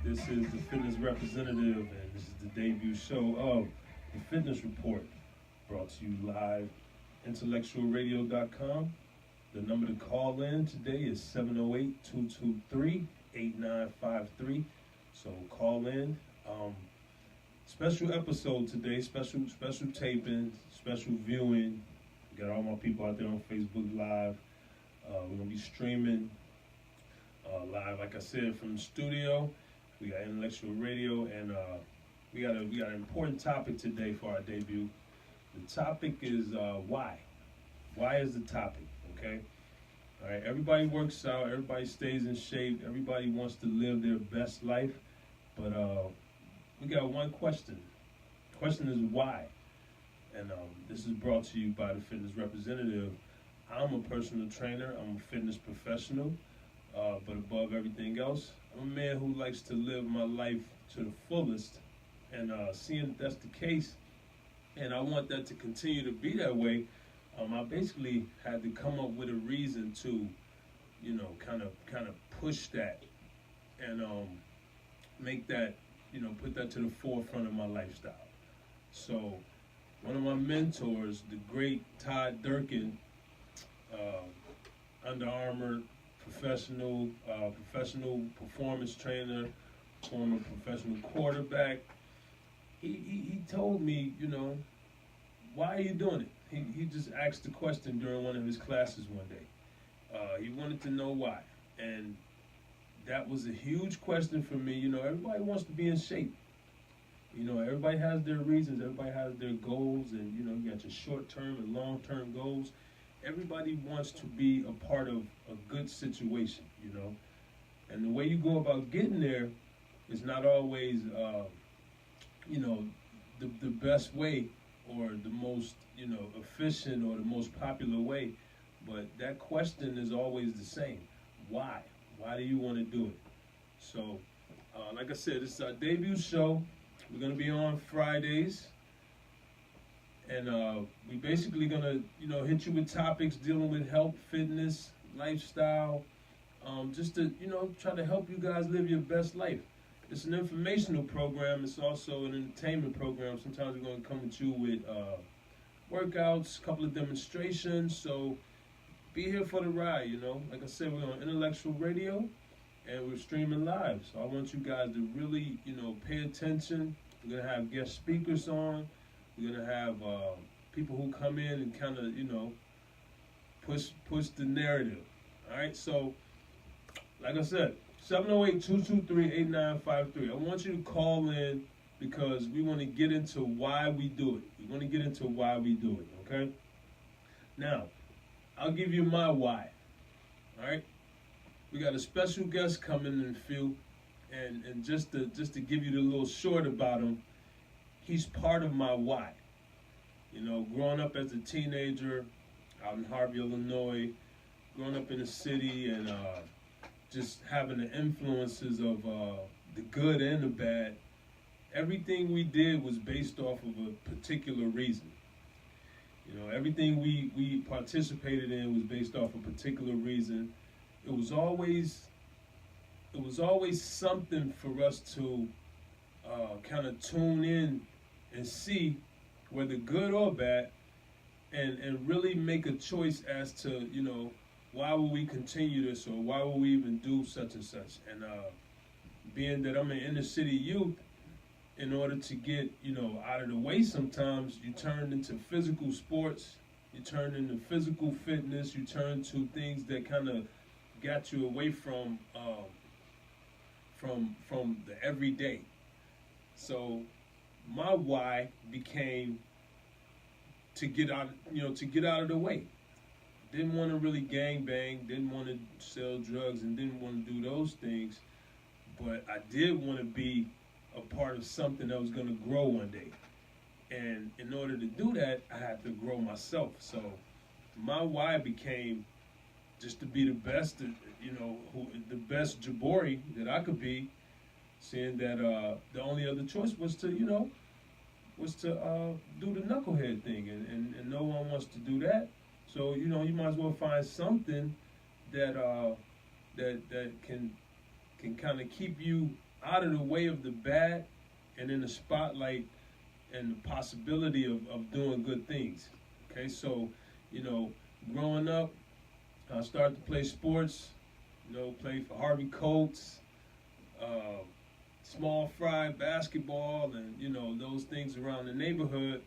This is the fitness representative, and this is the debut show of the Fitness Report, brought to you live, intellectualradio.com. The number to call in today is 708-223-8953. So call in. Special episode today, special taping, special viewing. We got all my people out there on Facebook Live. We're gonna be streaming live, like I said, from the studio. We got intellectual radio, and we got an important topic today for our debut. The topic is why. Why is the topic? Okay. All right. Everybody works out. Everybody stays in shape. Everybody wants to live their best life, but we got one question. The question is why. And this is brought to you by the fitness representative. I'm a personal trainer. I'm a fitness professional. But above everything else, I'm a man who likes to live my life to the fullest. And seeing that that's the case, and I want that to continue to be that way, I basically had to come up with a reason to, kind of push that and make that, put that to the forefront of my lifestyle. So one of my mentors, the great Todd Durkin, Under Armour professional performance trainer, former professional quarterback, he told me, why are you doing it? He just asked the question during one of his classes one day. He wanted to know why. And that was a huge question for me. Everybody wants to be in shape. Everybody has their reasons. Everybody has their goals. And, you got your short-term and long-term goals. Everybody wants to be a part of a good situation, And the way you go about getting there is not always, the best way or the most, efficient or the most popular way. But that question is always the same. Why? Why do you want to do it? So, like I said, this is our debut show. We're going to be on Fridays. And we basically going to, hit you with topics dealing with health, fitness, lifestyle, just to, try to help you guys live your best life. It's an informational program. It's also an entertainment program. Sometimes we're going to come at you with workouts, a couple of demonstrations. So be here for the ride, Like I said, we're on intellectual radio, and we're streaming live. So I want you guys to really, pay attention. We're going to have guest speakers on. We're going to have people who come in and kind of, push the narrative. All right? So, like I said, 708-223-8953. I want you to call in because we want to get into why we do it. We want to get into why we do it, okay? Now, I'll give you my why, all right? We got a special guest coming in a few, and just to give you the little short about him, he's part of my why. Growing up as a teenager out in Harvey, Illinois, growing up in the city, and just having the influences of the good and the bad, everything we did was based off of a particular reason. Everything we participated in was based off a particular reason. It was always something for us to kind of tune in and see, whether good or bad, and really make a choice as to, why will we continue this, or why will we even do such and such? And being that I'm an inner city youth, in order to get, out of the way sometimes, you turn into physical sports, you turn into physical fitness, you turn to things that kind of got you away from the everyday. So my why became to get out of the way. Didn't want to really gang bang, didn't want to sell drugs, and didn't want to do those things. But I did want to be a part of something that was going to grow one day. And in order to do that, I had to grow myself. So my why became just to be the best, the best Jabori that I could be, seeing that the only other choice was to, do the knucklehead thing, and no one wants to do that. So, you might as well find something that can kind of keep you out of the way of the bad and in the spotlight and the possibility of doing good things. Okay, so, growing up, I started to play sports, played for Harvey Coates, small fry basketball, and, those things around the neighborhood,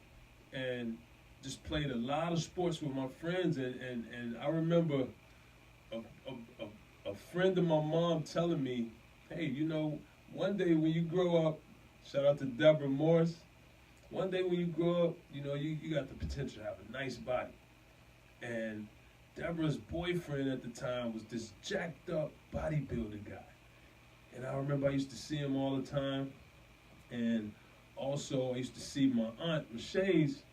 and just played a lot of sports with my friends. And I remember a friend of my mom telling me, hey, one day when you grow up, shout out to Deborah Morris, one day when you grow up, you got the potential to have a nice body. And Deborah's boyfriend at the time was this jacked up bodybuilder guy. And I remember I used to see him all the time. And also I used to see my aunt Rachel's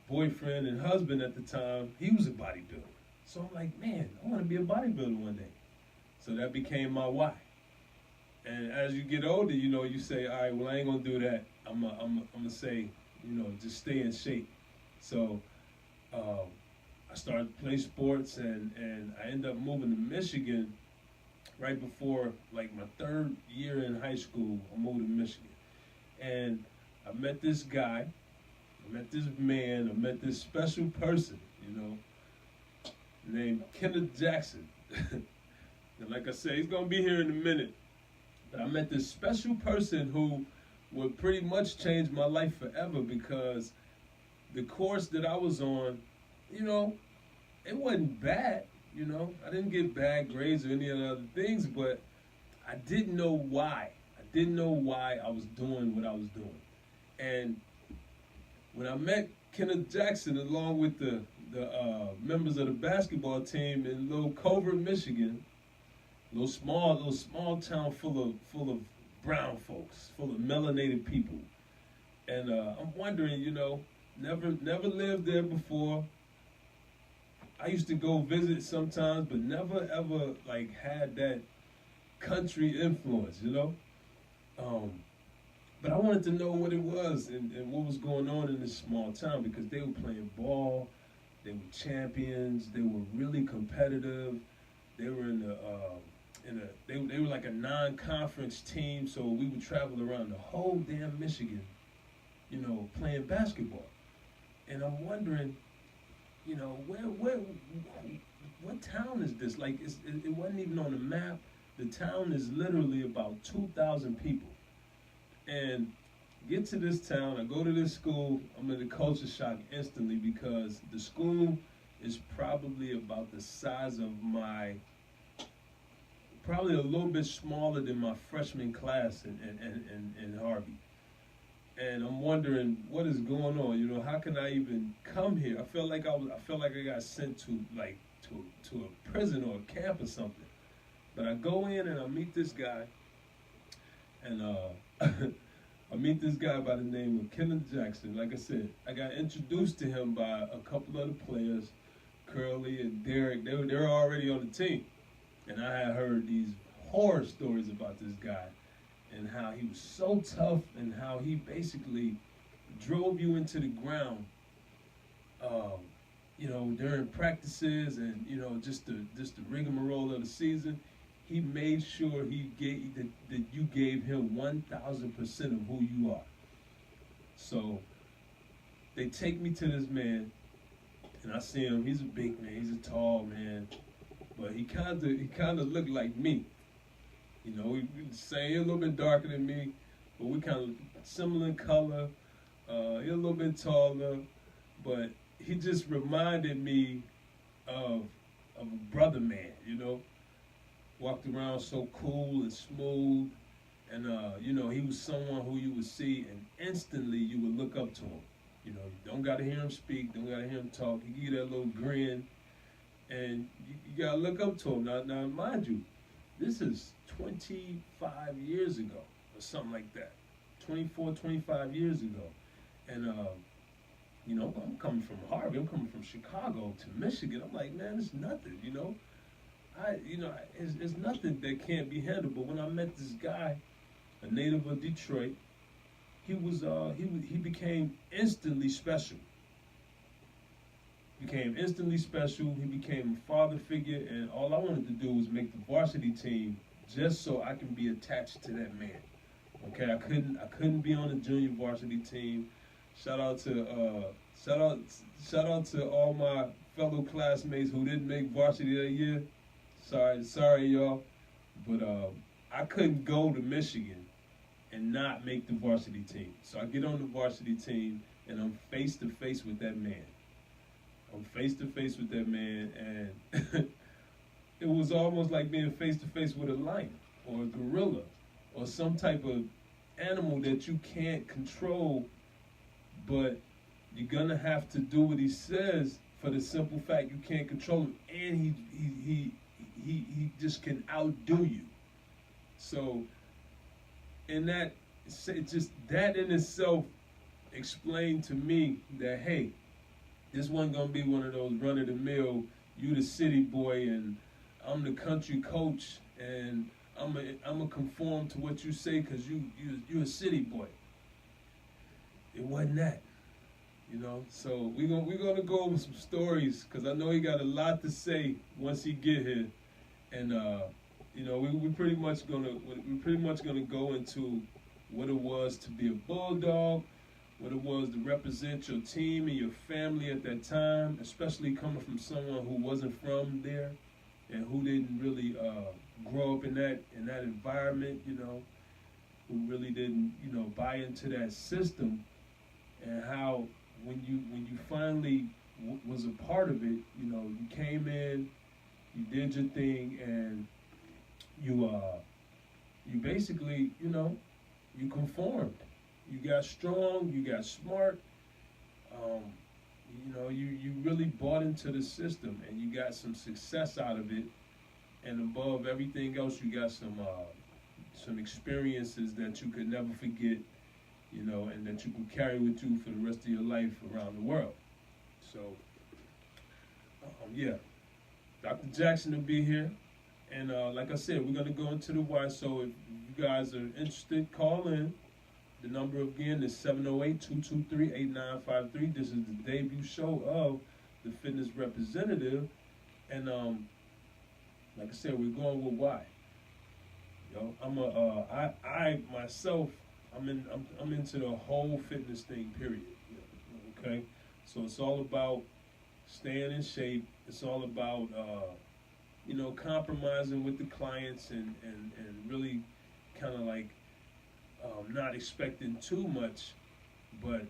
boyfriend and husband at the time. He was a bodybuilder. So I'm like, man, I want to be a bodybuilder one day. So that became my why. And as you get older, you say, all right, well, I ain't going to do that. I'm gonna say, just stay in shape. So I started to play sports, and I ended up moving to Michigan right before, like, my third year in high school. I moved to Michigan. And I met this guy, I met this man, I met this special person, named Kenneth Jackson. And like I said, he's going to be here in a minute. But I met this special person who would pretty much change my life forever, because the course that I was on, it wasn't bad, I didn't get bad grades or any of the other things, but I didn't know why. I didn't know why I was doing what I was doing. And when I met Kenneth Jackson along with the members of the basketball team in little Covert, Michigan, little small town full of brown folks, full of melanated people. And I'm wondering, never lived there before. I used to go visit sometimes, but never ever like had that country influence, But I wanted to know what it was and what was going on in this small town, because they were playing ball, they were champions, they were really competitive. They were they were like a non-conference team, so we would travel around the whole damn Michigan, playing basketball. And I'm wondering, what town is this? Like, it wasn't even on the map. The town is literally about 2,000 people. And get to this town, I go to this school, I'm in a culture shock instantly, because the school is probably about the size of probably a little bit smaller than my freshman class in Harvey. And I'm wondering what is going on. How can I even come here? I felt like I got sent to a prison or a camp or something. But I go in and I meet this guy, and I meet this guy by the name of Kenneth Jackson. Like I said, I got introduced to him by a couple other players, Curly and Derek. They were already on the team. And I had heard these horror stories about this guy and how he was so tough and how he basically drove you into the ground, during practices and, just the rigmarole of the season. He made sure that you gave him 1,000% of who you are. So they take me to this man, and I see him. He's a big man. He's a tall man. But he kind of looked like me. He say a little bit darker than me, but we kind of similar in color. He's a little bit taller, but he just reminded me of a brother man. Walked around so cool and smooth, and he was someone who you would see and instantly you would look up to him. You don't gotta hear him speak, don't gotta hear him talk. He give you that little grin. And you gotta look up to him. Now, mind you, this is 25 years ago or something like that. 24, 25 years ago. And, I'm coming from Harvey. I'm coming from Chicago to Michigan. I'm like, man, it's nothing, it's nothing that can't be handled. But when I met this guy, a native of Detroit, he became instantly special. He became a father figure, and all I wanted to do was make the varsity team just so I can be attached to that man. Okay, I couldn't be on the junior varsity team. Shout out to all my fellow classmates who didn't make varsity that year. Sorry y'all, but I couldn't go to Michigan and not make the varsity team. So I get on the varsity team and I'm face to face with that man. I'm face to face with that man, and it was almost like being face to face with a lion or a gorilla or some type of animal that you can't control, but you're gonna have to do what he says for the simple fact you can't control him, and he just can outdo you. So, in that, just that in itself explained to me that, hey, this wasn't gonna be one of those run-of-the-mill, you the city boy and I'm the country coach and I'm a conform to what you say because you a city boy. It wasn't that, you know. So we're gonna go over some stories because I know he got a lot to say once he get here, and you know we're pretty much gonna go into what it was to be a bulldog, what it was to represent your team and your family at that time, especially coming from someone who wasn't from there and who didn't really grow up in that environment, you know, who really didn't, you know, buy into that system, and how when you finally was a part of it, you know, you came in, you did your thing, and you basically, you know, you conformed. You got strong, you got smart, you know, you really bought into the system and you got some success out of it. And above everything else, you got some experiences that you could never forget, you know, and that you can carry with you for the rest of your life around the world. So, yeah, Dr. Jackson will be here. And like I said, we're going to go into the why. So if you guys are interested, call in. The number again is 708-223-8953. This is the debut show of the Fitness Representative, and like I said, we're going with why. Yo, I myself, I'm into the whole fitness thing. Period. Okay, so it's all about staying in shape. It's all about you know, compromising with the clients and really kind of like. Not expecting too much, but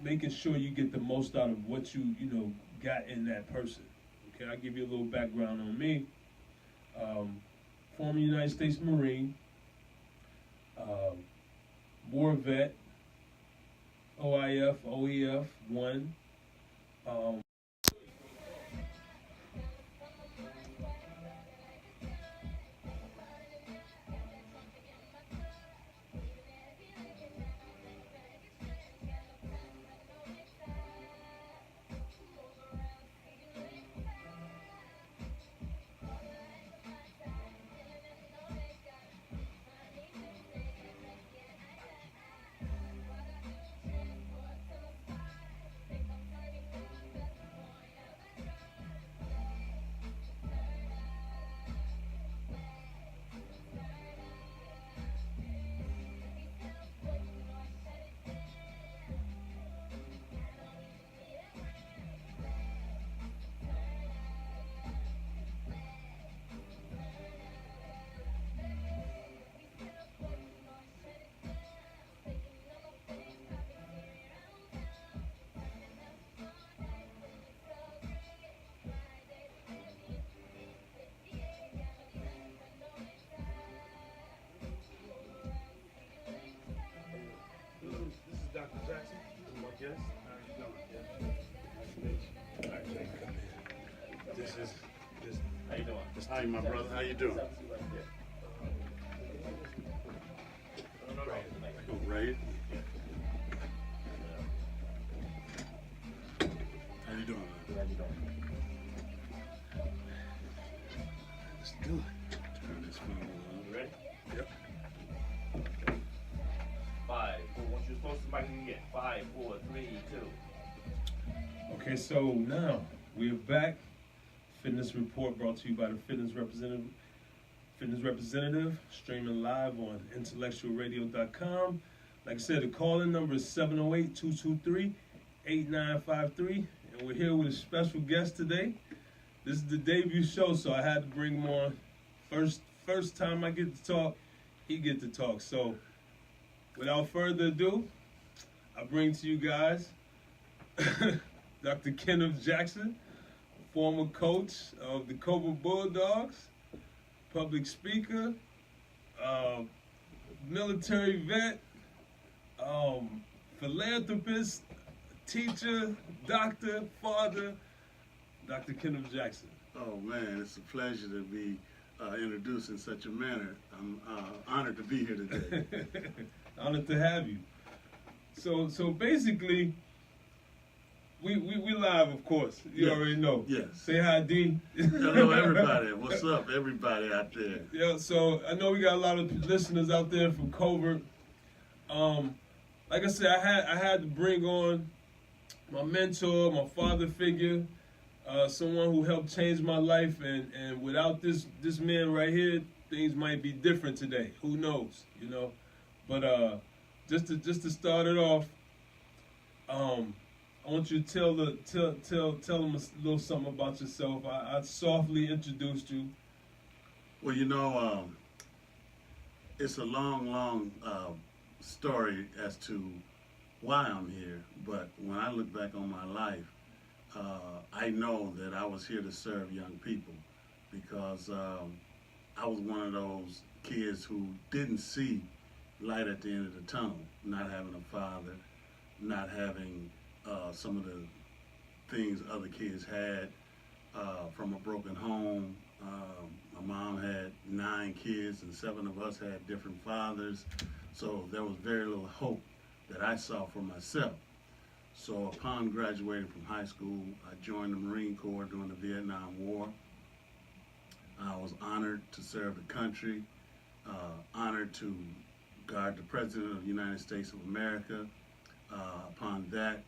making sure you get the most out of what you know got in that person. Okay, I'll give you a little background on me. Former United States Marine, war vet, OIF, OEF 1. Dr. Jackson, my guest. How are you doing? Yeah. Nice to meet you. This is how you doing? Hi, my brother. How you doing? Right. How you doing? How you doing? Let's do it. Turn this phone on. You ready? Yep. 5, 4. Once you're supposed to mic again. 5, 4, 3, 2. Okay, so now we're back. Fitness Report brought to you by the Fitness Representative, streaming live on intellectualradio.com. Like I said, the call-in number is 708-223-8953, and we're here with a special guest today. This is the debut show, so I had to bring him on. First time I get to talk, he get to talk. So, without further ado, I bring to you guys Dr. Kenneth Jackson, former coach of the Cobra Bulldogs, public speaker, military vet, philanthropist, teacher, doctor, father, Dr. Kenneth Jackson. Oh man, it's a pleasure to be introduced in such a manner. I'm honored to be here today. Honored to have you. So basically, we live, of course. You Yes. already know. Yes. Say hi, D. Hello, everybody. What's up, everybody out there? Yeah. So I know we got a lot of listeners out there from Covert. Like I said, I had to bring on my mentor, my father figure, someone who helped change my life, and without this man right here, things might be different today. Who knows, you know? But just to start it off, I want you to tell them a little something about yourself. I softly introduced you. Well, you know, it's a long story as to why I'm here. But when I look back on my life, I know that I was here to serve young people because I was one of those kids who didn't see light at the end of the tunnel, not having a father, not having some of the things other kids had, from a broken home. My mom had 9 kids and 7 of us had different fathers, so there was very little hope that I saw for myself. So upon graduating from high school, I joined the Marine Corps during the Vietnam War. I was honored to serve the country, honored to guard the President of the United States of America. Upon that,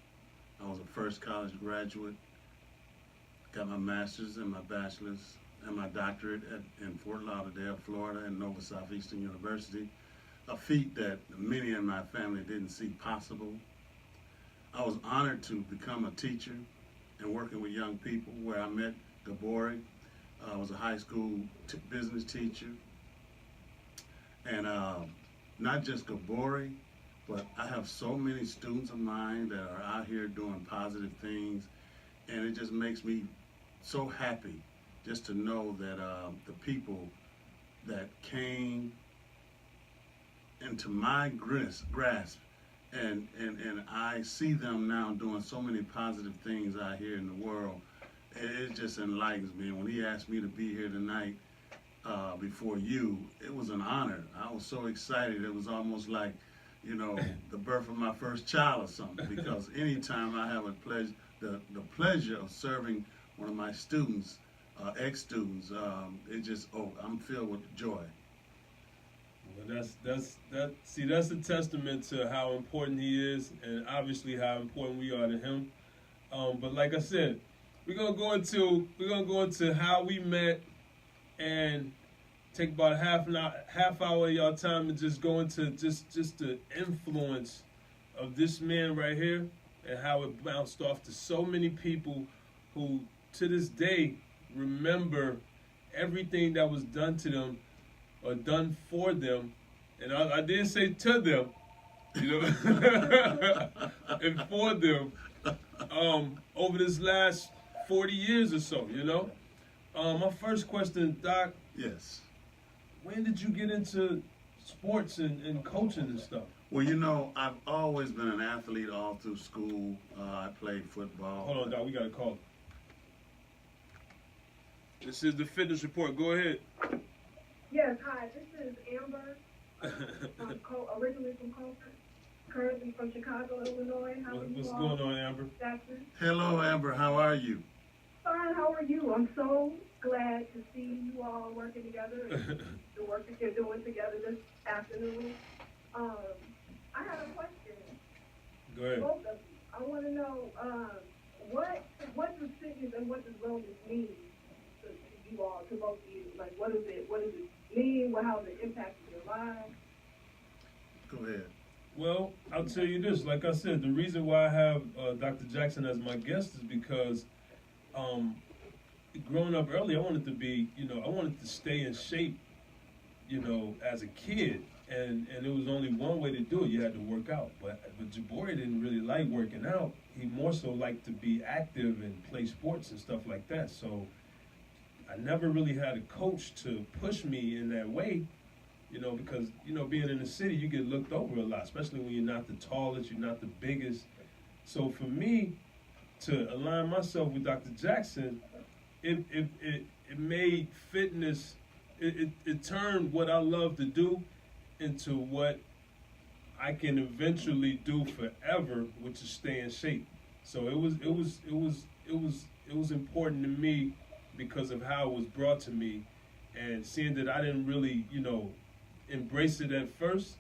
I was a first college graduate, got my master's and my bachelor's and my doctorate in Fort Lauderdale, Florida, and Nova Southeastern University, a feat that many in my family didn't see possible. I was honored to become a teacher and working with young people, where I met Gabori. I was a high school business teacher. And not just Gabori, but I have so many students of mine that are out here doing positive things, and it just makes me so happy just to know that the people that came into my grasp, and I see them now doing so many positive things out here in the world. It just enlightens me. And when he asked me to be here tonight before you, it was an honor. I was so excited. It was almost like, you know, the birth of my first child or something, because anytime I have the pleasure of serving one of my students, ex-students, I'm filled with joy. Well, that's a testament to how important he is, and obviously how important we are to him. But like I said, we're gonna go into how we met, and take about half hour of y'all time and just go into just the influence of this man right here, and how it bounced off to so many people who to this day remember everything that was done to them or done for them. And I didn't say to them, you know, and for them over this last 40 years or so, you know. My first question, Doc. Yes. When did you get into sports and coaching and stuff? Well, you know, I've always been an athlete all through school. I played football. Hold on, Doc. We got a call. This is the Fitness Report. Go ahead. Yes, hi. This is Amber. I'm originally from Colford, currently from Chicago, Illinois. How are you What's all? going on, Amber? Jackson. Hello, Amber. How are you? Fine. How are you? I'm so glad to see you all working together and the work that you're doing together this afternoon. I had a question. Go ahead. Both of you. I want to know what does fitness and what does wellness mean you all, to both of you? Like, what does it mean? How has it impacted your lives? Go ahead. Well, I'll tell you this. Like I said, the reason why I have Dr. Jackson as my guest is because growing up early, I wanted to be, I wanted to stay in shape, as a kid. And it was only one way to do it. You had to work out. But Jabori didn't really like working out. He more so liked to be active and play sports and stuff like that. So I never really had a coach to push me in that way, because, being in the city, you get looked over a lot, especially when you're not the tallest, you're not the biggest. So for me to align myself with Dr. Jackson, it made fitness, it turned what I love to do into what I can eventually do forever, which is stay in shape. So it was important to me because of how it was brought to me, and seeing that I didn't really, embrace it at first.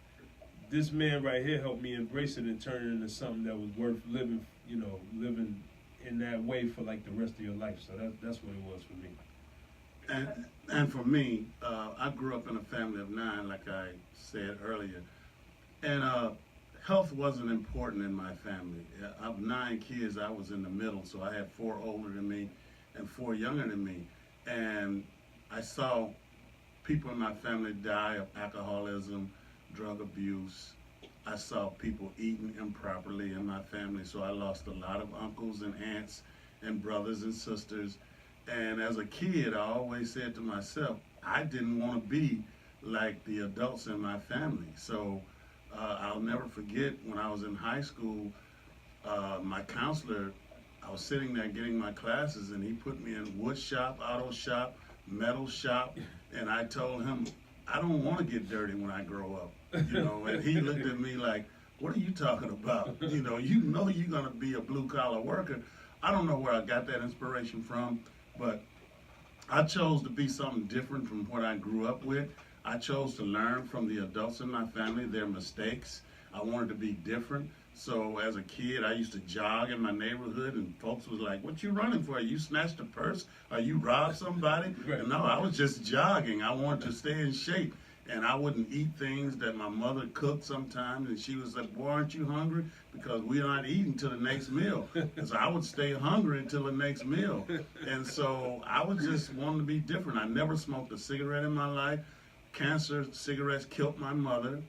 This man right here helped me embrace it and turn it into something that was worth living, living in that way for like the rest of your life. So that's what it was for me. And for me, I grew up in a family of 9, like I said earlier, and health wasn't important in my family. Of 9 kids, I was in the middle, so I had 4 older than me and 4 younger than me, and I saw people in my family die of alcoholism, drug abuse. I saw people eating improperly in my family, so I lost a lot of uncles and aunts and brothers and sisters. And as a kid, I always said to myself, I didn't want to be like the adults in my family. So I'll never forget when I was in high school, my counselor, I was sitting there getting my classes, and he put me in wood shop, auto shop, metal shop, and I told him, I don't want to get dirty when I grow up, and he looked at me like, what are you talking about? You're going to be a blue-collar worker. I don't know where I got that inspiration from, but I chose to be something different from what I grew up with. I chose to learn from the adults in my family, their mistakes. I wanted to be different. So as a kid, I used to jog in my neighborhood, and folks was like, what you running for? You snatched a purse? Or you robbed somebody? Right. And no, I was just jogging. I wanted to stay in shape. And I wouldn't eat things that my mother cooked sometimes, and she was like, boy, aren't you hungry? Because we're not eating till the next meal. And so I would stay hungry until the next meal. And so I was just wanting to be different. I never smoked a cigarette in my life. Cancer, cigarettes killed my mother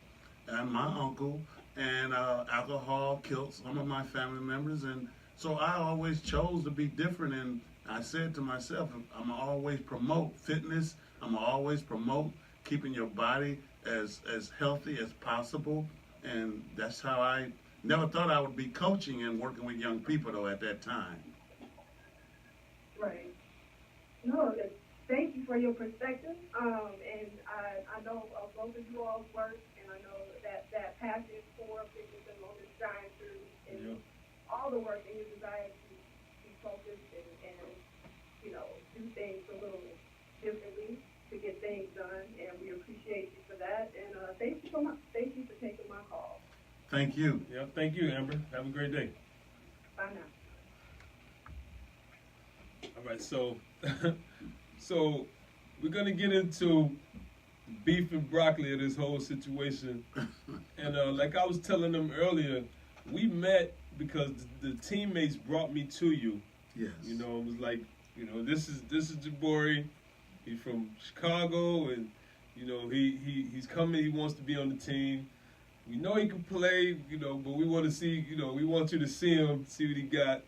and my uncle, and alcohol killed some of my family members. And so I always chose to be different. And I said to myself, I'm going to always promote fitness. I'm going to always promote keeping your body as healthy as possible. And that's how I never thought I would be coaching and working with young people, though, at that time. Right. No, thank you for your perspective. And I know of both of you all's work, and I know that passion for fitness and wellness shines through in all the work and your desire to be focused and do things a little differently to get things done, and we appreciate you for that. And thank you so much. Thank you for taking my call. Thank you. Yeah, thank you, Amber. Have a great day. Bye now. All right, so so we're gonna get into beef and broccoli of this whole situation. And like I was telling them earlier, we met because the teammates brought me to you. Yes. It was like, this is Jabori. He's from Chicago, and he's coming. He wants to be on the team. We know he can play, but we want to see, we want you to see him, see what he got,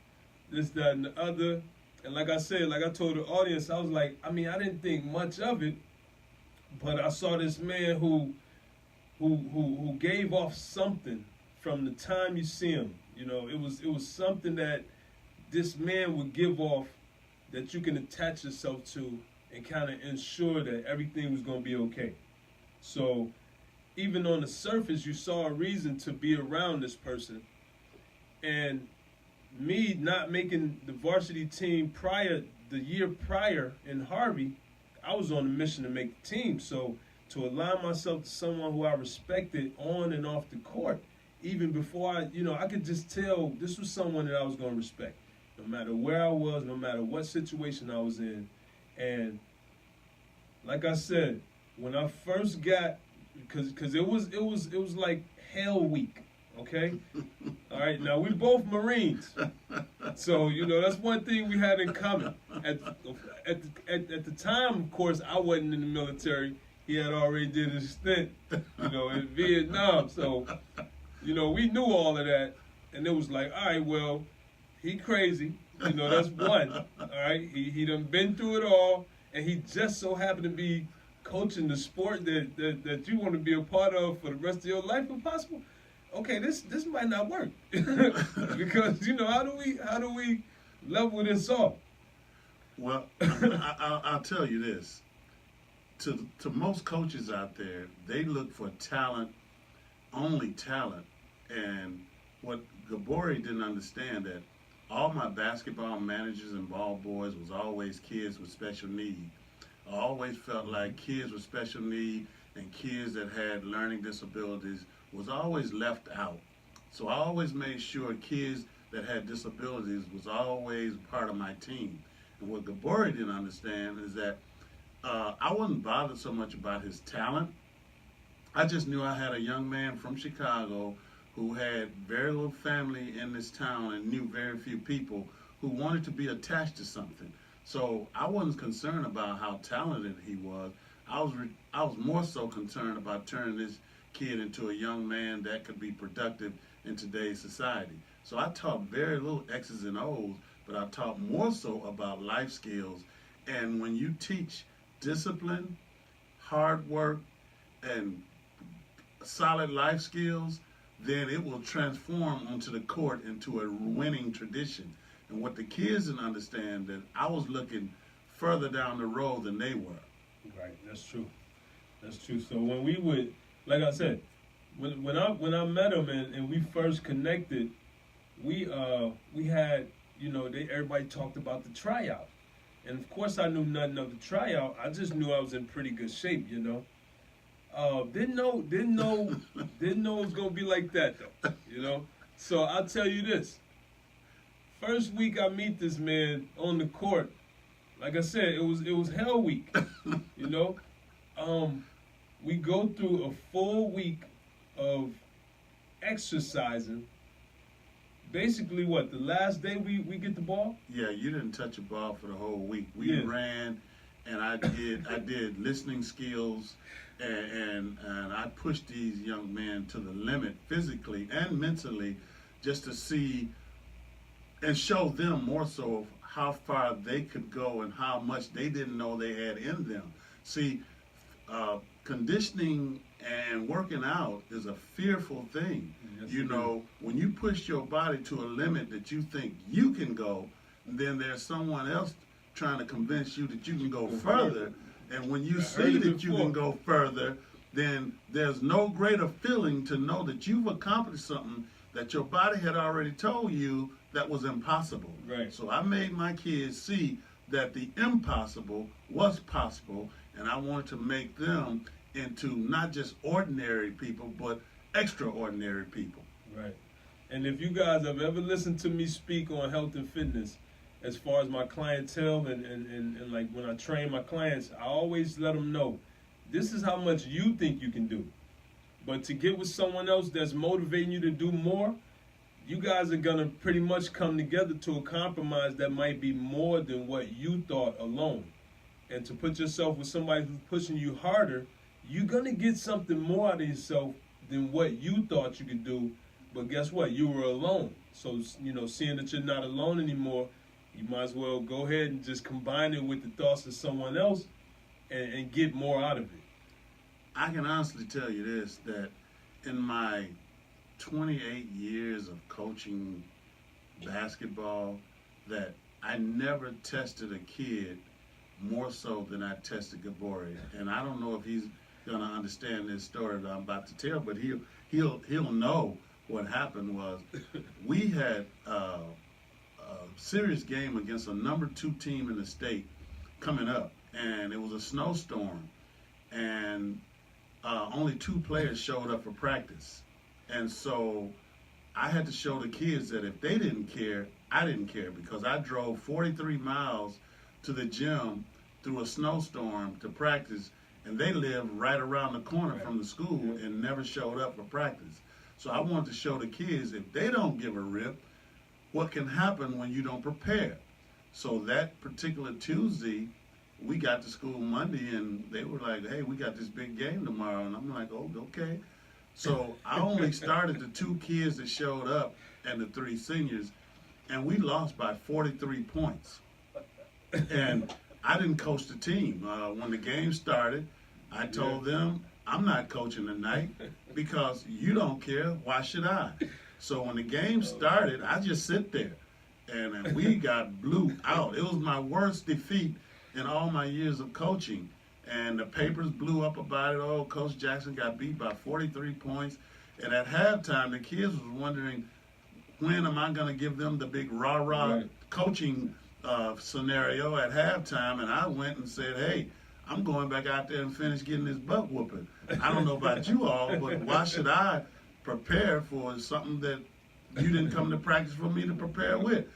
this, that, and the other. And like I said, like I told the audience, I was like, I didn't think much of it, but I saw this man who gave off something from the time you see him. It was something that this man would give off that you can attach yourself to and kind of ensure that everything was going to be okay. So even on the surface, you saw a reason to be around this person. And me not making the varsity team the year prior in Harvey, I was on a mission to make the team. So to align myself to someone who I respected on and off the court, even before I could just tell this was someone that I was going to respect, no matter where I was, no matter what situation I was in. And like I said, when I first got, because it was like hell week, okay? All right, now we both Marines, so that's one thing we had in common. At the time, of course, I wasn't in the military. He had already did his stint, in Vietnam. So, we knew all of that, and it was like, all right, well, he crazy. That's one. All right, he done been through it all, and he just so happened to be coaching the sport that you want to be a part of for the rest of your life, if possible. Okay, this might not work because how do we level this off? Well, I'll tell you this. To most coaches out there, they look for talent, only talent. And what Gabori didn't understand, that all my basketball managers and ball boys was always kids with special needs. I always felt like kids with special needs and kids that had learning disabilities was always left out. So I always made sure kids that had disabilities was always part of my team. And what Gabori didn't understand is that I wasn't bothered so much about his talent. I just knew I had a young man from Chicago who had very little family in this town and knew very few people who wanted to be attached to something. So I wasn't concerned about how talented he was. I was more so concerned about turning this kid into a young man that could be productive in today's society. So I taught very little X's and O's, but I taught more so about life skills. And when you teach discipline, hard work, and solid life skills, then it will transform onto the court into a winning tradition. And what the kids didn't understand, that I was looking further down the road than they were. Right, that's true. That's true. So when we would, like I said, when I met him and we first connected, we had, everybody talked about the tryout. And of course I knew nothing of the tryout. I just knew I was in pretty good shape, Didn't know it was gonna be like that though, So I'll tell you this. First week I meet this man on the court, like I said, it was hell week, We go through a full week of exercising. Basically, the last day we get the ball? Yeah, you didn't touch a ball for the whole week. We ran, and I did listening skills, and I pushed these young men to the limit physically and mentally, just to see and show them more so of how far they could go and how much they didn't know they had in them. See, conditioning and working out is a fearful thing. Yes, when you push your body to a limit that you think you can go, then there's someone else trying to convince you that you can go further. And when you say that you can go further, then there's no greater feeling to know that you've accomplished something that your body had already told you that was impossible. Right. So I made my kids see that the impossible was possible, and I wanted to make them into not just ordinary people, but extraordinary people. Right. And if you guys have ever listened to me speak on health and fitness, as far as my clientele and like when I train my clients, I always let them know, this is how much you think you can do. But to get with someone else that's motivating you to do more, you guys are going to pretty much come together to a compromise that might be more than what you thought alone. And to put yourself with somebody who's pushing you harder, you're going to get something more out of yourself than what you thought you could do. But guess what? You were alone. So, seeing that you're not alone anymore, you might as well go ahead and just combine it with the thoughts of someone else and get more out of it. I can honestly tell you this, that in my 28 years of coaching basketball, that I never tested a kid more so than I tested Gabori. And I don't know if he's going to understand this story that I'm about to tell, but he'll know what happened was we had a serious game against a number 2 team in the state coming up, and it was a snowstorm, and only 2 players showed up for practice. And so I had to show the kids that if they didn't care, I didn't care, because I drove 43 miles to the gym through a snowstorm to practice, and they live right around the corner from the school and never showed up for practice. So I wanted to show the kids, if they don't give a rip, what can happen when you don't prepare. So that particular Tuesday, we got to school Monday, and they were like, hey, we got this big game tomorrow. And I'm like, oh, okay. So I only started the 2 kids that showed up and the 3 seniors, and we lost by 43 points. And I didn't coach the team. When the game started, I told them, I'm not coaching tonight because you don't care. Why should I? So when the game started, I just sit there, and we got blew out. It was my worst defeat in all my years of coaching. And the papers blew up about it. Oh, Coach Jackson got beat by 43 points. And at halftime, the kids was wondering, when am I going to give them the big rah-rah coaching scenario at halftime? And I went and said, hey, I'm going back out there and finish getting this butt whooping. I don't know about you all, but why should I prepare for something that you didn't come to practice for me to prepare with?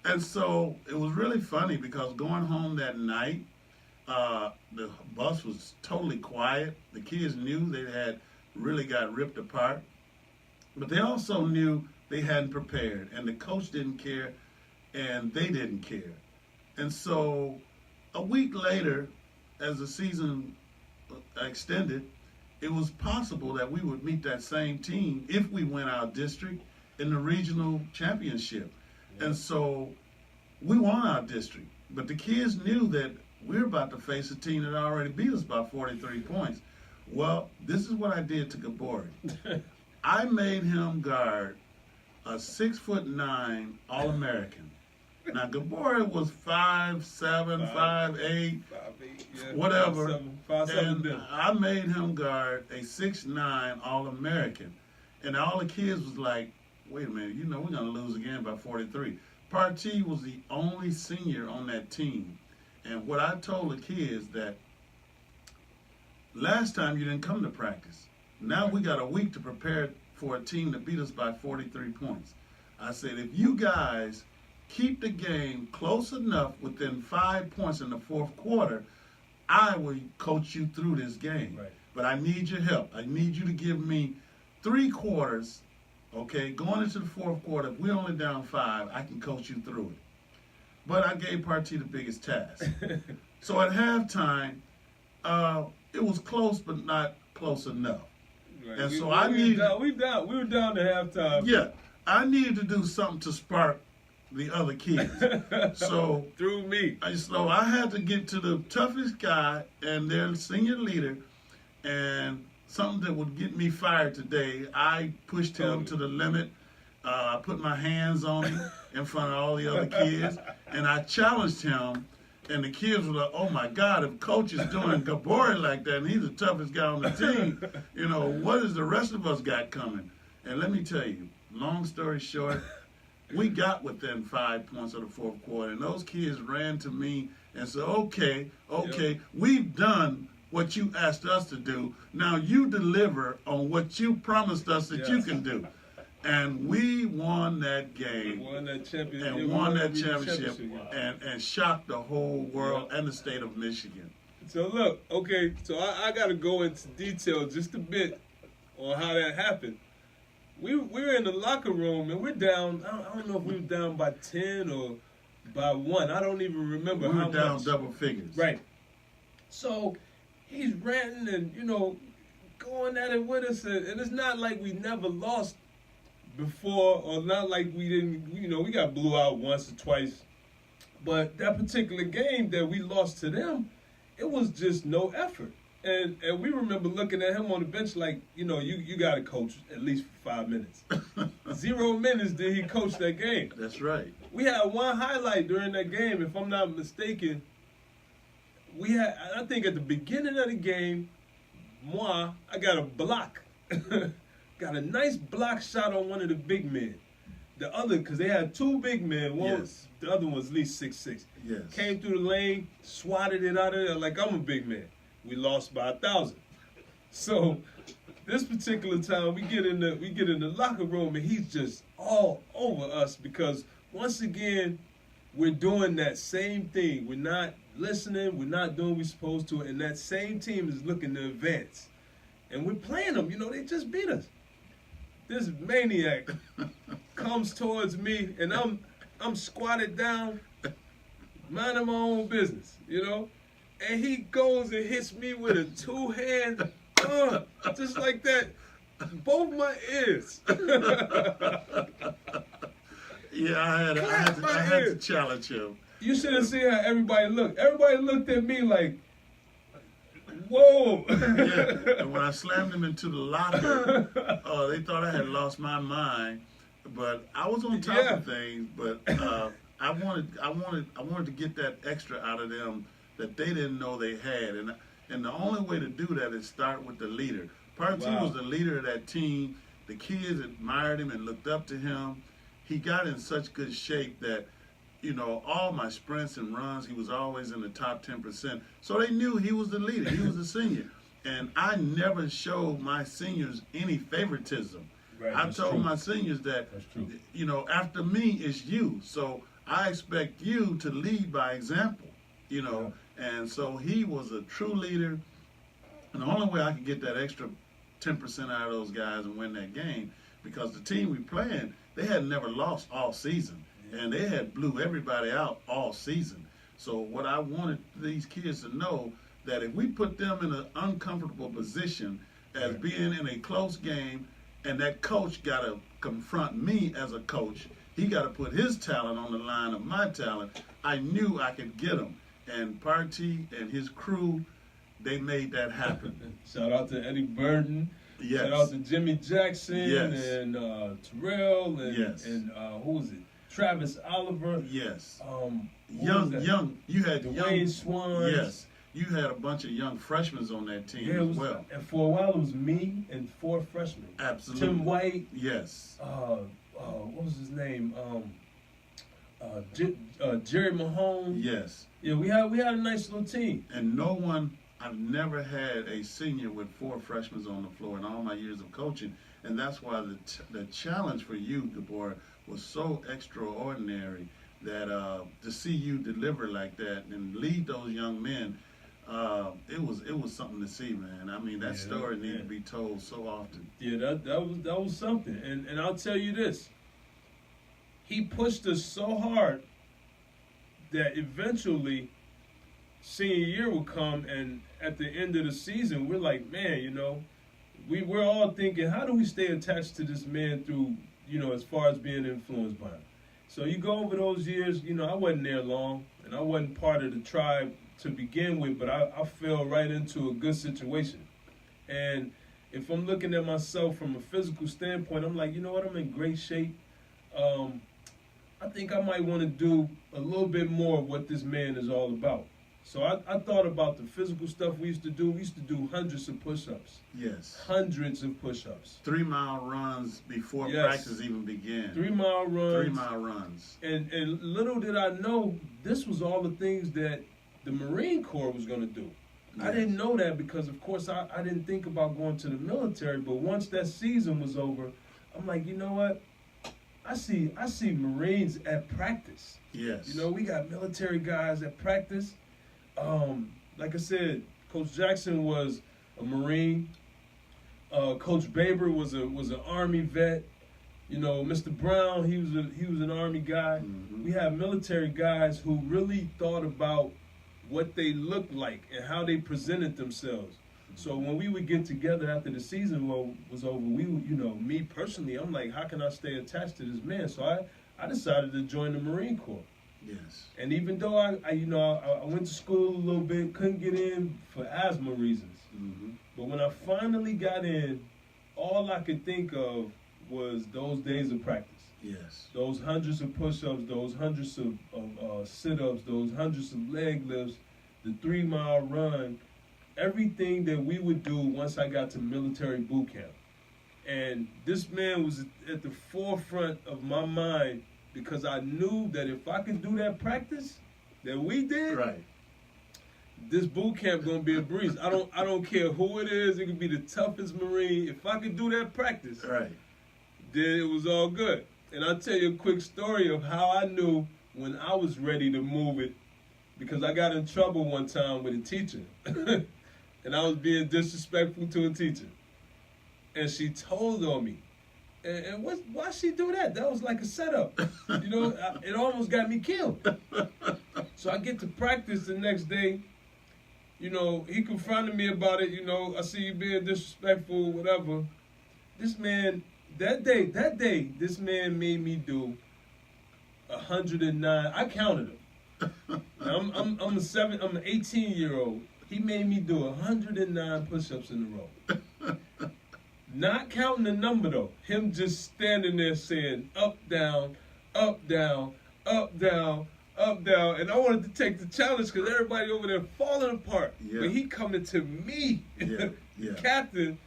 And so it was really funny because going home that night, the bus was totally quiet. The kids knew they had really got ripped apart, but they also knew they hadn't prepared, and the coach didn't care, and they didn't care. And so a week later, as the season extended, it was possible that we would meet that same team if we win our district in the regional championship. And so we won our district, but the kids knew that we're about to face a team that already beat us by 43 points. Well, this is what I did to Gabori. I made him guard a 6'9" All-American. Now, Gabori was 5'7", 5'8", whatever. 5'7", and I made him guard a 6'9" All-American. And all the kids was like, wait a minute, we're going to lose again by 43. Partee was the only senior on that team. And what I told the kids that last time you didn't come to practice. Now we got a week to prepare for a team to beat us by 43 points. I said, if you guys keep the game close enough within 5 points in the fourth quarter, I will coach you through this game. Right. But I need your help. I need you to give me 3 quarters, okay? Going into the fourth quarter, if we're only down 5, I can coach you through it. But I gave Partee the biggest task. So at halftime, it was close, but not close enough. Right. And so we were down to halftime. Yeah, I needed to do something to spark the other kids. So through me. So I had to get to the toughest guy and their senior leader, and something that would get me fired today. I pushed him to the limit. I put my hands on him in front of all the other kids, and I challenged him. And the kids were like, oh, my God, if Coach is doing Gabori like that, and he's the toughest guy on the team, what does the rest of us got coming? And let me tell you, long story short, we got within 5 points of the fourth quarter, and those kids ran to me and said, okay, we've done what you asked us to do. Now you deliver on what you promised us that you can do. And we won that game. Won that championship. And won that championship and shocked the whole world and the state of Michigan. So look, okay, so I got to go into detail just a bit on how that happened. We were in the locker room and we're down. I don't know if we were down by 10 or by 1. I don't even remember how much. We were down double figures. Right. So he's ranting and going at it with us, and it's not like we never lost before, or not like we didn't, we got blew out once or twice. But that particular game that we lost to them, it was just no effort. And we remember looking at him on the bench like, you got to coach at least for 5 minutes. 0 minutes did he coach that game. That's right. We had one highlight during that game, if I'm not mistaken. I think at the beginning of the game, I got a block. Got a nice block shot on one of the big men. The other, because they had 2 big men. The other one was at least 6'6". Yes. Came through the lane, swatted it out of there like I'm a big man. We lost by 1,000. So this particular time, we get in the locker room and he's just all over us because once again we're doing that same thing. We're not listening. We're not doing what we're supposed to. And that same team is looking to advance. And we're playing them. You know, they just beat us. This maniac comes towards me, and I'm squatted down, minding my own business, you know? And he goes and hits me with a two-hand, just like that, both my ears. Yeah, I had to challenge him. You should have seen how everybody looked. Everybody looked at me like, whoa. Yeah, and when I slammed him into the locker, they thought I had lost my mind. But I was on top of things. But I wanted to get that extra out of them that they didn't know they had. And the only way to do that is start with the leader. Party was the leader of that team. The kids admired him and looked up to him. He got in such good shape that, you know, all my sprints and runs, he was always in the top 10%. So they knew he was the leader. He was the senior. And I never showed my seniors any favoritism. Right, I told my seniors that, you know, after me is you. So I expect you to lead by example, you know. Yeah. And so he was a true leader. And the only way I could get that extra 10% out of those guys and win that game, because the team we playing, they had never lost all season. And they had blew everybody out all season. So what I wanted these kids to know, that if we put them in an uncomfortable position as being in a close game, and that coach got to confront me as a coach, he got to put his talent on the line of my talent, I knew I could get him. And Party and his crew, they made that happen. Shout out to Eddie Burton. Yes. Shout out to Jimmy Jackson. Yes. And Terrell. And, yes. And who was it? Travis Oliver. Yes. Young. You had Dwayne Swan. Yes. You had a bunch of young freshmen on that team as well. And for a while it was me and 4 freshmen. Absolutely. Tim White. Yes. What was his name? Jerry Mahone. Yes. Yeah, we had a nice little team. And I've never had a senior with 4 freshmen on the floor in all my years of coaching. And that's why the challenge for you, Deborah, was so extraordinary, that to see you deliver like that and lead those young men, it was something to see, man. I mean, that story needs to be told so often. Yeah, that was something. And I'll tell you this. He pushed us so hard that eventually senior year would come, and at the end of the season, we're like, man, you know, we're all thinking, how do we stay attached to this man through, you know, as far as being influenced by him? So you go over those years, you know, I wasn't there long, and I wasn't part of the tribe to begin with, but I fell right into a good situation. And if I'm looking at myself from a physical standpoint, I'm like, you know what, I'm in great shape. I think I might want to do a little bit more of what this man is all about. So I thought about the physical stuff we used to do. We used to do hundreds of push-ups. Yes. Hundreds of push-ups. 3-mile runs before practice even began. 3-mile runs. 3-mile runs. And little did I know, this was all the things that the Marine Corps was going to do. Yes. I didn't know that because, of course, I didn't think about going to the military. But once that season was over, I'm like, you know what? I see Marines at practice. Yes. You know, we got military guys at practice. Like I said, Coach Jackson was a Marine. Coach Baber was an Army vet. You know, Mr. Brown, he was an Army guy. Mm-hmm. We had military guys who really thought about what they looked like and how they presented themselves. So when we would get together after the season was over, we would, you know, me personally, I'm like, how can I stay attached to this man? So I decided to join the Marine Corps. Yes. And even though I went to school a little bit, couldn't get in for asthma reasons. Mm-hmm. But when I finally got in, all I could think of was those days of practice. Yes. Those hundreds of push-ups, those hundreds of sit-ups, those hundreds of leg lifts, the 3-mile run, everything that we would do once I got to military boot camp. And this man was at the forefront of my mind because I knew that if I could do that practice that we did, right, this boot camp gonna be a breeze. I don't care who it is. It could be the toughest Marine. If I could do that practice, right, then it was all good. And I'll tell you a quick story of how I knew when I was ready to move it because I got in trouble one time with a teacher. And I was being disrespectful to a teacher. And she told on me. And why she do that? That was like a setup. You know, it almost got me killed. So I get to practice the next day. You know, he confronted me about it. You know, I see you being disrespectful, whatever. This man, that day, this man made me do 109. I counted him. Now, I'm an 18-year-old. He made me do 109 push-ups in a row. Not counting the number though. Him just standing there saying up, down, up, down, up, down, up, down. And I wanted to take the challenge because everybody over there falling apart. Yeah. But he coming to me, Yeah. captain,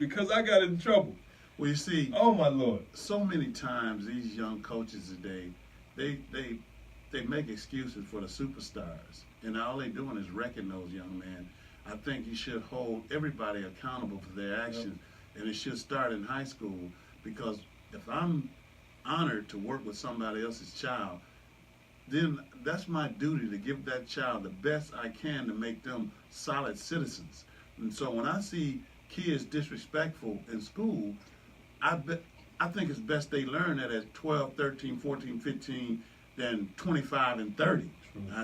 because I got in trouble. Well, you see, Oh my Lord. so many times these young coaches today, they make excuses for the superstars, and all they're doing is wrecking those young men. I think you should hold everybody accountable for their actions, and it should start in high school, because if I'm honored to work with somebody else's child, then that's my duty to give that child the best I can to make them solid citizens. And so when I see kids disrespectful in school, I think it's best they learn that at 12, 13, 14, 15 than 25 and 30.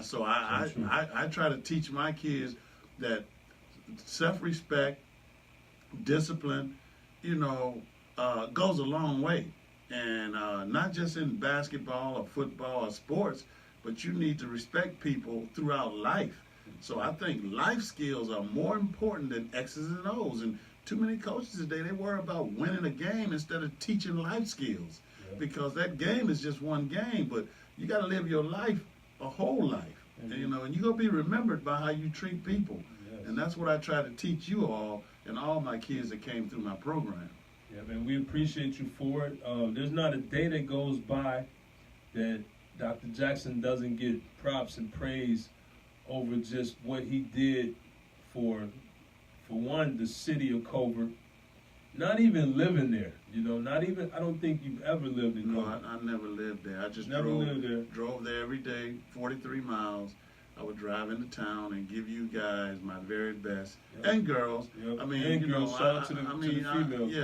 So I try to teach my kids that self-respect, discipline, goes a long way. And not just in basketball or football or sports, but you need to respect people throughout life. So I think life skills are more important than X's and O's. And too many coaches today, they worry about winning a game instead of teaching life skills. Yeah. Because that game is just one game, but you got to live your life, a whole life. Mm-hmm. And you're going to be remembered by how you treat people. Yes. And that's what I try to teach you all and all my kids that came through my program. Yeah, man, we appreciate you for it. There's not a day that goes by that Dr. Jackson doesn't get props and praise over just what he did for one, the city of Covert. Not even living there, not even, I don't think you've ever lived in Covert. No, I never lived there. I just drove there every day, 43 miles. I would drive into town and give you guys my very best, and girls. Yep. I mean, and girls, shout out to the females.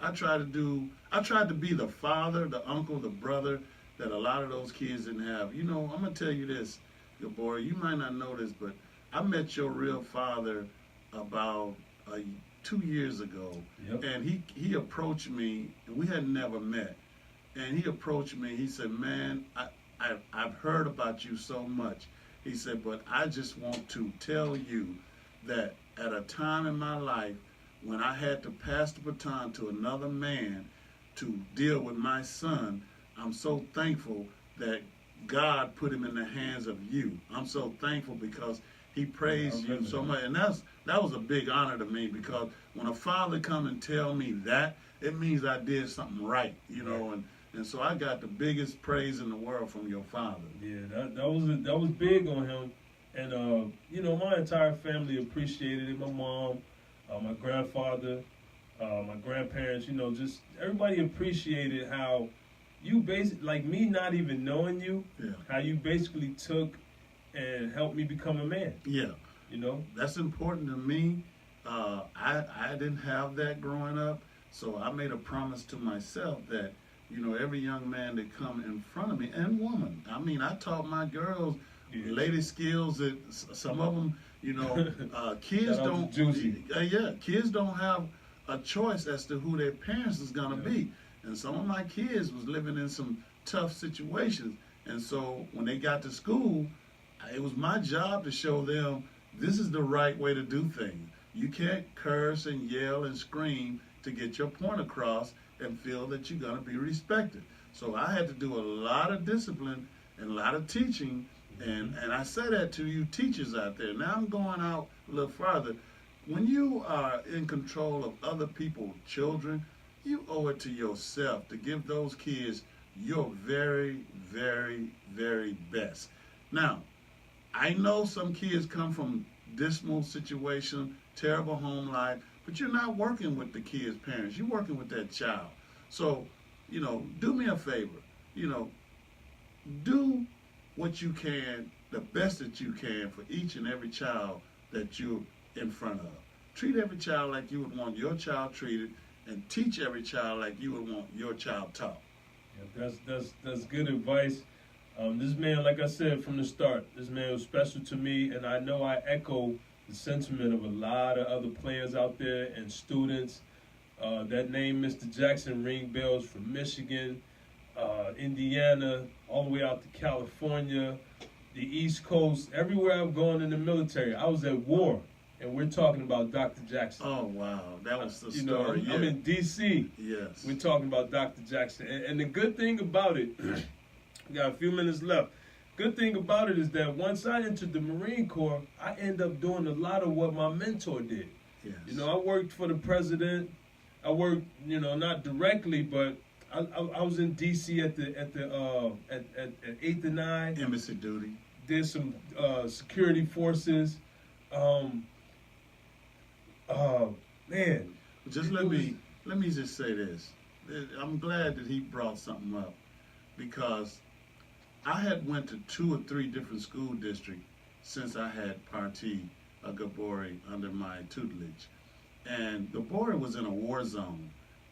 I tried to be the father, the uncle, the brother that a lot of those kids didn't have. I'm gonna tell you this, Gabor, you might not know this, but I met your real father about 2 years ago. Yep. And he approached me, and we had never met. And he approached me, he said, man, I've heard about you so much. He said, but I just want to tell you that at a time in my life when I had to pass the baton to another man to deal with my son, I'm so thankful that God put him in the hands of you. I'm so thankful because he praised you so much. And that was a big honor to me, because when a father come and tell me that, it means I did something right, and so I got the biggest praise in the world from your father. Yeah, that was big on him. And, my entire family appreciated it. My mom, my grandfather, my grandparents, just everybody appreciated how you basically, like me not even knowing you, how you basically took and helped me become a man. Yeah. That's important to me. I didn't have that growing up, so I made a promise to myself that, every young man that come in front of me, and woman, I mean, I taught my girls lady skills that some of them, kids don't, kids don't have a choice as to who their parents is going to be. And some of my kids was living in some tough situations. And so when they got to school, it was my job to show them this is the right way to do things. You can't curse and yell and scream to get your point across and feel that you're going to be respected. So I had to do a lot of discipline and a lot of teaching. And I say that to you teachers out there. Now I'm going out a little farther. When you are in control of other people's children, you owe it to yourself to give those kids your very, very, very best. Now, I know some kids come from dismal situation, terrible home life, but you're not working with the kid's parents. You're working with that child. So, do me a favor. Do what you can the best that you can for each and every child that you're in front of. Treat every child like you would want your child treated, and teach every child like you would want your child taught. Yeah, that's good advice. This man, like I said from the start, this man was special to me, and I know I echo the sentiment of a lot of other players out there and students. That name, Mr. Jackson, ring bells from Michigan, Indiana, all the way out to California, the East Coast, everywhere I've gone in the military. I was at war, and we're talking about Dr. Jackson. Oh, wow. That was the You know, story. I'm in D.C. Yes. We're talking about Dr. Jackson. And the good thing about it, we got a few minutes left. Good thing about it is that once I entered the Marine Corps, I end up doing a lot of what my mentor did. Yes. You know, I worked for the president. I worked, you know, not directly, but I was in D.C. at 8th and 9. Embassy duty. Did some security forces. Man. Just let me just say this. I'm glad that he brought something up, because I had went to 2 or 3 different school districts since I had Parti Gabori under my tutelage. And Gabori was in a war zone,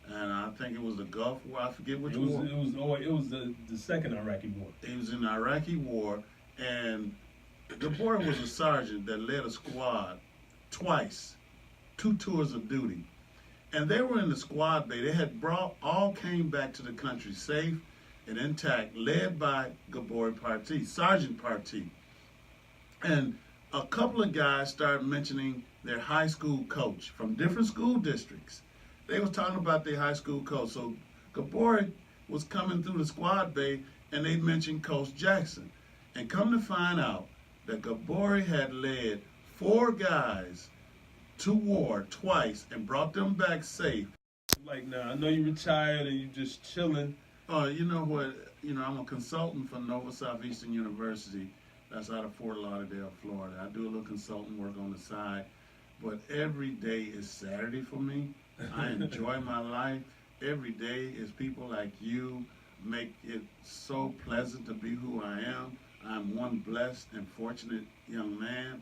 and I think it was the Gulf War. I forget which war. It was the second Iraqi war. He was in the Iraqi war, and Gabori was a sergeant that led a squad twice, 2 tours of duty. And they were in the squad bay. They had all came back to the country safe and intact, led by Gabori Parti, Sergeant Parti. And a couple of guys started mentioning their high school coach from different school districts. They was talking about their high school coach. So Gabori was coming through the squad bay, and they mentioned Coach Jackson. And come to find out that Gabori had led 4 guys to war twice and brought them back safe. Like, now, I know you retired and you just chilling. You know what? You know, I'm a consultant for Nova Southeastern University. That's out of Fort Lauderdale, Florida. I do a little consultant work on the side, but every day is Saturday for me. I enjoy my life. Every day is people like you make it so pleasant to be who I am. I'm one blessed and fortunate young man.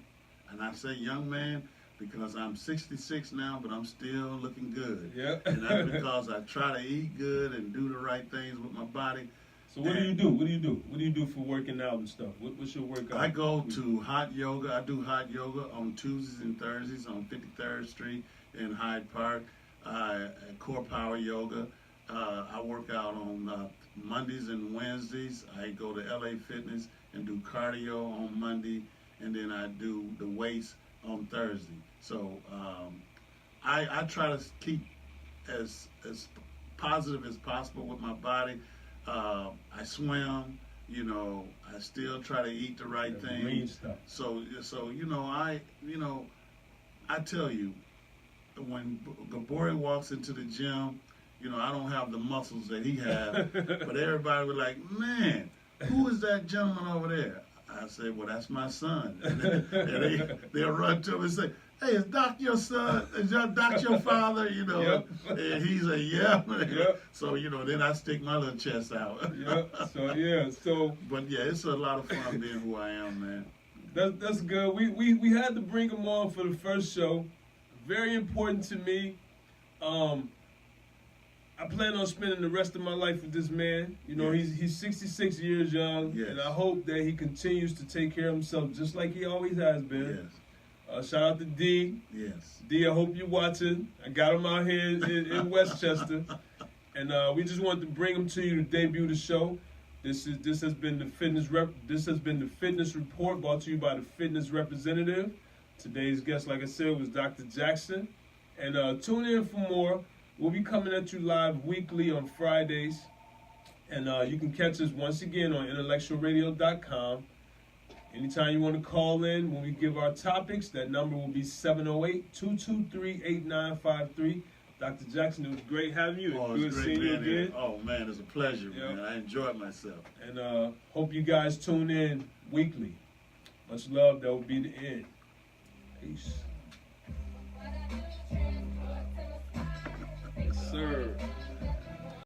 And I say young man because I'm 66 now, but I'm still looking good. Yep. And that's because I try to eat good and do the right things with my body. So what do you do? What do you do? What do you do for working out and stuff? What's your workout? I go to hot yoga. I do hot yoga on Tuesdays and Thursdays on 53rd Street in Hyde Park. Core Power Yoga. I work out on Mondays and Wednesdays. I go to LA Fitness and do cardio on Monday, and then I do the weights on Thursday. So I try to keep as positive as possible with my body. I swim, you know. I still try to eat the right thing. So I tell you, when Gabori walks into the gym, you know, I don't have the muscles that he has, but everybody was like, man, who is that gentleman over there? I said, well, that's my son. And they'll run to him and say, hey, is Doc your son? Is Doc your father? You know, Yep. And he's a yeah. Yep. So, you know, then I stick my little chest out. So But yeah, it's a lot of fun being who I am, man. that's good. We had to bring him on for the first show. Very important to me. I plan on spending the rest of my life with this man. You know, Yes. he's 66 years young, Yes. and I hope that he continues to take care of himself just like he always has been. Yes. Shout out to D. Yes. D, I hope you're watching. I got him out here in Westchester, and we just wanted to bring him to you to debut the show. This has been the fitness report brought to you by the fitness representative. Today's guest, like I said, was Dr. Jackson, and tune in for more. We'll be coming at you live weekly on Fridays, and you can catch us once again on intellectualradio.com. Anytime you want to call in when we give our topics, that number will be 708-223-8953. Dr. Jackson, it was great having you. Oh, Good it's great seeing you being here. again. Oh, man, it's a pleasure, Yep. man. I enjoyed myself. And hope you guys tune in weekly. Much love. That will be the end. Peace. Yes, sir.